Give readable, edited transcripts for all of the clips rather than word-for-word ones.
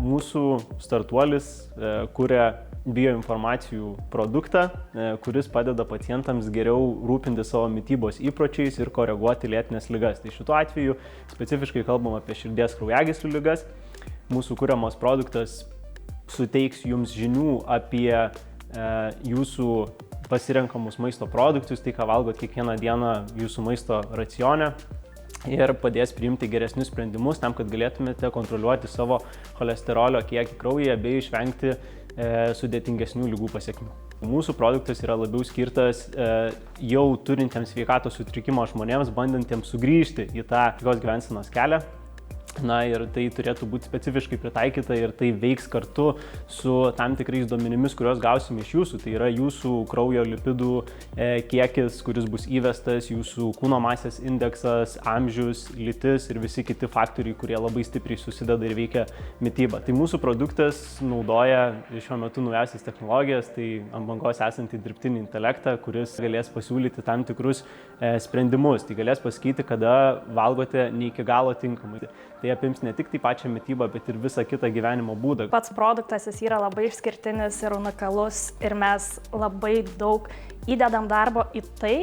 Mūsų startuolis kuria bioinformacijų produktą, kuris padeda pacientams geriau rūpinti savo mitybos įpročiais ir koreguoti lėtines ligas. Tai šituo atveju specifiškai kalbam apie širdies kraujagyslių ligas. Mūsų kuriamas produktas suteiks jums žinių apie jūsų pasirenkamus maisto produktus, tai ką valgot kiekvieną dieną jūsų maisto racione, ir padės priimti geresnius sprendimus tam, kad galėtumėte kontroliuoti savo cholesterolio kiekį kraujyje bei išvengti sudėtingesnių ligų pasekmių. Mūsų produktas yra labiau skirtas jau turintiems sveikatos sutrikimo žmonėms, bandantiems sugrįžti į tą sveikos gyvensenos kelią. Na ir tai turėtų būti specifiškai pritaikyta ir tai veiks kartu su tam tikrais duomenimis, kuriuos gausime iš jūsų. Tai yra jūsų kraujo lipidų kiekis, kuris bus įvestas, jūsų kūno masės indeksas, amžius, lytis ir visi kiti faktoriai, kurie labai stipriai susideda ir veikia mitybą. Tai mūsų produktas naudoja šiuo metu naujausias technologijas, tai ant bangos esantį dirbtinį intelektą, kuris galės pasiūlyti tam tikrus sprendimus. Tai galės pasakyti, kada valgote ne iki galo tinkamai. Tai apims ne tik tai pačią mitybą, bet ir visą kitą gyvenimo būdą. Pats produktas jis yra labai išskirtinis ir unikalus ir mes labai daug įdedam darbo į tai,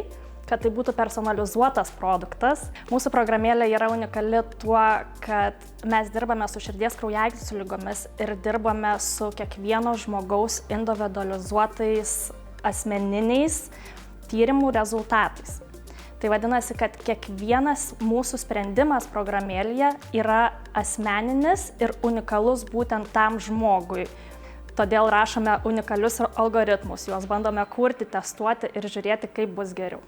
kad tai būtų personalizuotas produktas. Mūsų programėlė yra unikali tuo, kad mes dirbame su širdies kraujagyslių ligomis ir dirbame su kiekvieno žmogaus individualizuotais asmeniniais tyrimų rezultatais. Tai vadinasi, kad kiekvienas mūsų sprendimas programėlėje yra asmeninis ir unikalus būtent tam žmogui. Todėl rašome unikalius algoritmus, juos bandome kurti, testuoti ir žiūrėti, kaip bus geriau.